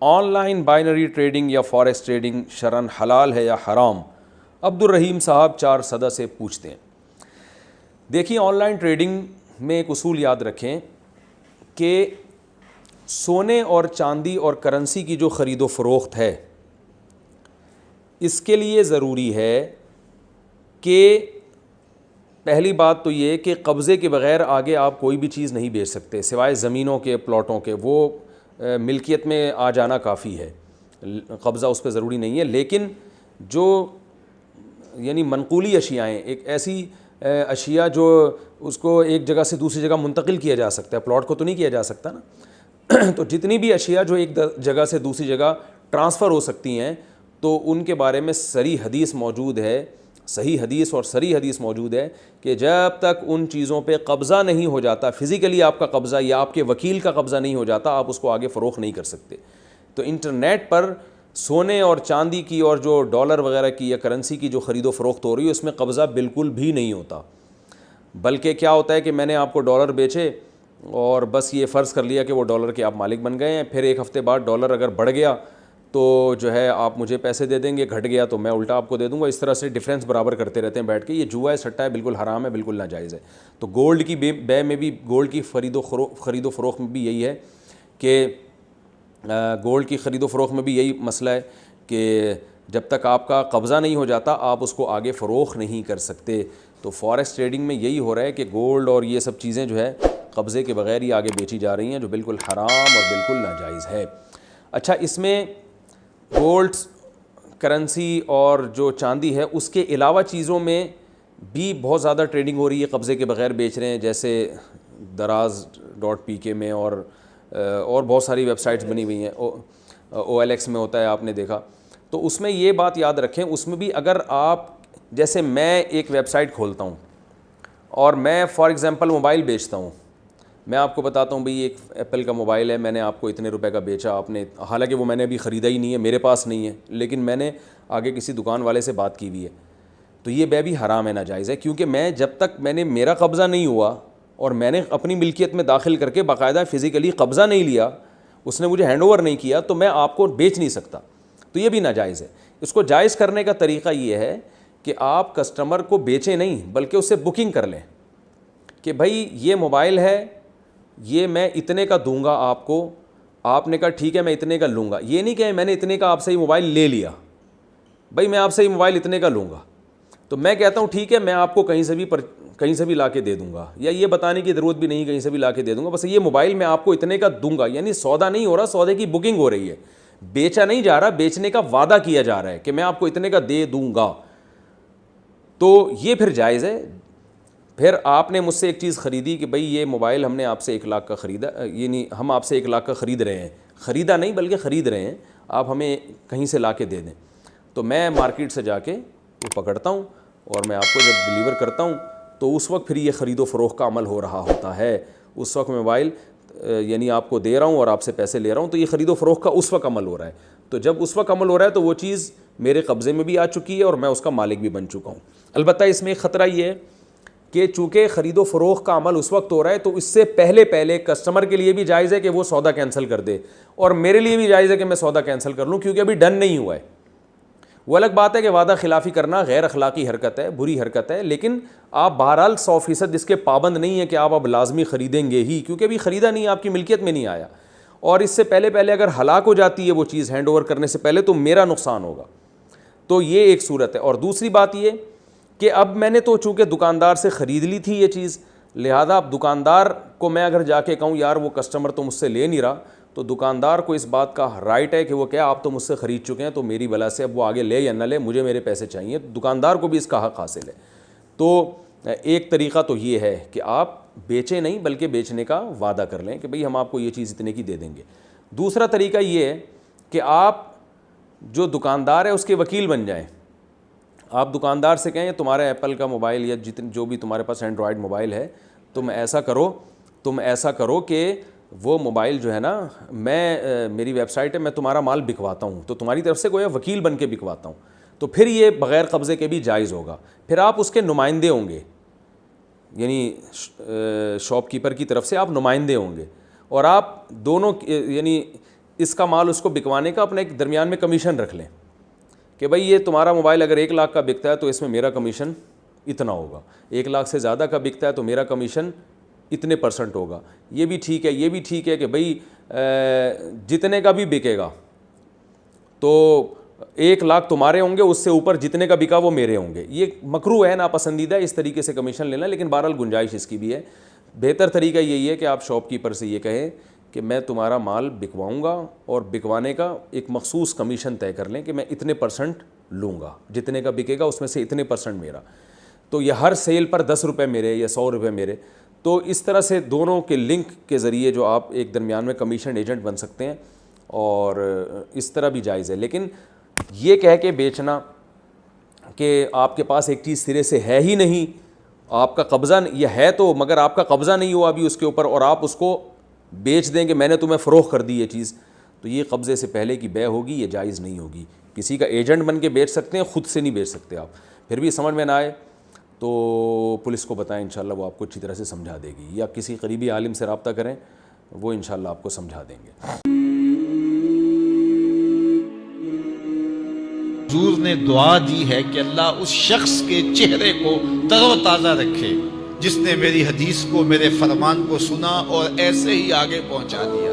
On line binary trading یا forex trading شرعاً حلال ہے یا حرام؟ عبد الرحیم صاحب 4 صدہ سے پوچھتے ہیں. دیکھیے آن لائن ٹریڈنگ میں ایک اصول یاد رکھیں کہ سونے اور چاندی اور کرنسی کی جو خرید و فروخت ہے اس کے لیے ضروری ہے کہ پہلی بات تو یہ کہ قبضے کے بغیر آگے آپ کوئی بھی چیز نہیں بیچ سکتے سوائے زمینوں کے پلاٹوں کے. وہ ملکیت میں آ جانا کافی ہے, قبضہ اس پہ ضروری نہیں ہے. لیکن جو یعنی منقولی اشیاء ہیں, ایک ایسی اشیاء جو اس کو ایک جگہ سے دوسری جگہ منتقل کیا جا سکتا ہے, پلاٹ کو تو نہیں کیا جا سکتا نا. تو جتنی بھی اشیاء جو ایک جگہ سے دوسری جگہ ٹرانسفر ہو سکتی ہیں تو ان کے بارے میں صریح حدیث موجود ہے, صحیح حدیث اور صریح حدیث موجود ہے کہ جب تک ان چیزوں پہ قبضہ نہیں ہو جاتا, فزیکلی آپ کا قبضہ یا آپ کے وکیل کا قبضہ نہیں ہو جاتا, آپ اس کو آگے فروخت نہیں کر سکتے. تو انٹرنیٹ پر سونے اور چاندی کی اور جو ڈالر وغیرہ کی یا کرنسی کی جو خرید و فروخت ہو رہی ہے اس میں قبضہ بالکل بھی نہیں ہوتا. بلکہ کیا ہوتا ہے کہ میں نے آپ کو ڈالر بیچے اور بس یہ فرض کر لیا کہ وہ ڈالر کے آپ مالک بن گئے ہیں, پھر ایک ہفتے بعد ڈالر اگر بڑھ گیا تو جو ہے آپ مجھے پیسے دے دیں گے, گھٹ گیا تو میں الٹا آپ کو دے دوں گا. اس طرح سے ڈفرینس برابر کرتے رہتے ہیں بیٹھ کے. یہ جوا ہے, سٹا ہے, بالکل حرام ہے, بالکل ناجائز ہے. تو گولڈ کی بے میں بھی, گولڈ کی خرید و فروخت میں بھی یہی ہے کہ گولڈ کی خرید و فروخت میں بھی یہی مسئلہ ہے کہ جب تک آپ کا قبضہ نہیں ہو جاتا آپ اس کو آگے فروخت نہیں کر سکتے. تو فوریکس ٹریڈنگ میں یہی ہو رہا ہے کہ گولڈ اور یہ سب چیزیں جو ہے قبضے کے بغیر ہی آگے بیچی جا رہی ہیں, جو بالکل حرام اور بالکل ناجائز ہے. اچھا, اس میں گولڈ, کرنسی اور جو چاندی ہے اس کے علاوہ چیزوں میں بھی بہت زیادہ ٹریڈنگ ہو رہی ہے, قبضے کے بغیر بیچ رہے ہیں, جیسے daraz.pk میں اور بہت ساری ویب سائٹس بنی ہوئی ہیں. OLX میں ہوتا ہے, آپ نے دیکھا. تو اس میں یہ بات یاد رکھیں, اس میں بھی اگر آپ, جیسے میں ایک ویب سائٹ کھولتا ہوں اور میں فار ایگزامپل موبائل بیچتا ہوں, میں آپ کو بتاتا ہوں بھئی ایک ایپل کا موبائل ہے, میں نے آپ کو اتنے روپے کا بیچا, آپ نے, حالانکہ وہ میں نے ابھی خریدا ہی نہیں ہے, میرے پاس نہیں ہے, لیکن میں نے آگے کسی دکان والے سے بات کی ہوئی ہے. تو یہ بے بھی حرام ہے, ناجائز ہے, کیونکہ میں جب تک میں نے, میرا قبضہ نہیں ہوا اور میں نے اپنی ملکیت میں داخل کر کے باقاعدہ فزیکلی قبضہ نہیں لیا, اس نے مجھے ہینڈ اوور نہیں کیا, تو میں آپ کو بیچ نہیں سکتا. تو یہ بھی ناجائز ہے. اس کو جائز کرنے کا طریقہ یہ ہے کہ آپ کسٹمر کو بیچیں نہیں بلکہ اس سے بکنگ کر لیں کہ بھائی یہ موبائل ہے, یہ میں اتنے کا دوں گا آپ کو. آپ نے کہا ٹھیک ہے میں اتنے کا لوں گا. یہ نہیں کہ میں نے اتنے کا آپ سے ہی موبائل لے لیا, بھائی میں آپ سے ہی موبائل اتنے کا لوں گا, تو میں کہتا ہوں ٹھیک ہے میں آپ کو کہیں سے بھی لا کے دے دوں گا, یا یہ بتانے کی ضرورت بھی نہیں, کہیں سے بھی لا کے دے دوں گا, بس یہ موبائل میں آپ کو اتنے کا دوں گا. یعنی سودا نہیں ہو رہا, سودے کی بکنگ ہو رہی ہے, بیچا نہیں جا رہا, بیچنے کا وعدہ کیا جا رہا ہے کہ میں آپ کو اتنے کا دے دوں گا. تو یہ پھر جائز ہے. پھر آپ نے مجھ سے ایک چیز خریدی کہ بھئی یہ موبائل ہم نے آپ سے 1 لاکھ کا خریدا, یعنی ہم آپ سے 1 لاکھ کا خرید رہے ہیں, خریدا نہیں بلکہ خرید رہے ہیں, آپ ہمیں کہیں سے لا کے دے دیں. تو میں مارکیٹ سے جا کے وہ پکڑتا ہوں اور میں آپ کو جب ڈیلیور کرتا ہوں تو اس وقت پھر یہ خرید و فروخت کا عمل ہو رہا ہوتا ہے. اس وقت میں موبائل یعنی آپ کو دے رہا ہوں اور آپ سے پیسے لے رہا ہوں, تو یہ خرید و فروخت کا اس وقت عمل ہو رہا ہے. تو جب اس وقت عمل ہو رہا ہے تو وہ چیز میرے قبضے میں بھی آ چکی ہے اور میں اس کا مالک بھی بن چکا ہوں. البتہ اس میں ایک خطرہ یہ ہے کہ چونکہ خرید و فروخت کا عمل اس وقت ہو رہا ہے تو اس سے پہلے کسٹمر کے لیے بھی جائز ہے کہ وہ سودا کینسل کر دے, اور میرے لیے بھی جائز ہے کہ میں سودا کینسل کر لوں, کیونکہ ابھی ڈن نہیں ہوا ہے. وہ الگ بات ہے کہ وعدہ خلافی کرنا غیر اخلاقی حرکت ہے, بری حرکت ہے, لیکن آپ بہرحال 100% اس کے پابند نہیں ہے کہ آپ اب لازمی خریدیں گے ہی, کیونکہ ابھی خریدا نہیں, آپ کی ملکیت میں نہیں آیا. اور اس سے پہلے اگر ہلاک ہو جاتی ہے وہ چیز ہینڈ اوور کرنے سے پہلے تو میرا نقصان ہوگا. تو یہ ایک صورت ہے. اور دوسری بات یہ کہ اب میں نے تو چونکہ دکاندار سے خرید لی تھی یہ چیز, لہذا اب دکاندار کو میں اگر جا کے کہوں یار وہ کسٹمر تو مجھ سے لے نہیں رہا, تو دکاندار کو اس بات کا رائٹ ہے کہ وہ کیا آپ تو مجھ سے خرید چکے ہیں, تو میری بلا سے اب وہ آگے لے یا نہ لے, مجھے میرے پیسے چاہیے. دکاندار کو بھی اس کا حق حاصل ہے. تو ایک طریقہ تو یہ ہے کہ آپ بیچیں نہیں بلکہ بیچنے کا وعدہ کر لیں کہ بھئی ہم آپ کو یہ چیز اتنے کی دے دیں گے. دوسرا طریقہ یہ ہے کہ آپ جو دکاندار ہے اس کے وکیل بن جائیں. آپ دکاندار سے کہیں تمہارا ایپل کا موبائل یا جو بھی تمہارے پاس اینڈرائڈ موبائل ہے, تم ایسا کرو کہ وہ موبائل جو ہے نا, میری ویب سائٹ ہے, میں تمہارا مال بکواتا ہوں, تو تمہاری طرف سے گویا وکیل بن کے بکواتا ہوں, تو پھر یہ بغیر قبضے کے بھی جائز ہوگا. پھر آپ اس کے نمائندے ہوں گے, یعنی شاپ کیپر کی طرف سے آپ نمائندے ہوں گے, اور آپ دونوں یعنی اس کا مال اس کو بکوانے کا اپنا ایک درمیان میں کمیشن رکھ لیں کہ بھائی یہ تمہارا موبائل اگر 1 لاکھ کا بکتا ہے تو اس میں میرا کمیشن اتنا ہوگا, 1 لاکھ سے زیادہ کا بکتا ہے تو میرا کمیشن اتنے % ہوگا. یہ بھی ٹھیک ہے, یہ بھی ٹھیک ہے کہ بھئی جتنے کا بھی بکے گا تو 1 لاکھ تمہارے ہوں گے, اس سے اوپر جتنے کا بکا وہ میرے ہوں گے. یہ مکروہ ہے, ناپسندیدہ ہے اس طریقے سے کمیشن لینا, لیکن بہرحال گنجائش اس کی بھی ہے. بہتر طریقہ یہی ہے کہ آپ شاپ کیپر سے یہ کہیں کہ میں تمہارا مال بکواؤں گا اور بکوانے کا ایک مخصوص کمیشن طے کر لیں کہ میں اتنے % لوں گا, جتنے کا بکے گا اس میں سے اتنے % میرا. تو یہ ہر سیل پر 10 روپے میرے یا 100 روپے میرے. تو اس طرح سے دونوں کے لنک کے ذریعے جو آپ ایک درمیان میں کمیشن ایجنٹ بن سکتے ہیں, اور اس طرح بھی جائز ہے. لیکن یہ کہہ کے بیچنا کہ آپ کے پاس ایک چیز سرے سے ہے ہی نہیں, آپ کا قبضہ یہ ہے تو مگر آپ کا قبضہ نہیں ہوا ابھی اس کے اوپر, اور آپ اس کو بیچ دیں کہ میں نے تمہیں فروخت کر دی یہ چیز, تو یہ قبضے سے پہلے کی بے ہوگی, یہ جائز نہیں ہوگی. کسی کا ایجنٹ بن کے بیچ سکتے ہیں, خود سے نہیں بیچ سکتے آپ. پھر بھی سمجھ میں نہ آئے تو پولیس کو بتائیں, انشاءاللہ وہ آپ کو اچھی طرح سے سمجھا دے گی, یا کسی قریبی عالم سے رابطہ کریں, وہ انشاءاللہ آپ کو سمجھا دیں گے. حضور نے دعا دی ہے کہ اللہ اس شخص کے چہرے کو تر و تازہ رکھے جس نے میری حدیث کو, میرے فرمان کو سنا اور ایسے ہی آگے پہنچا دیا.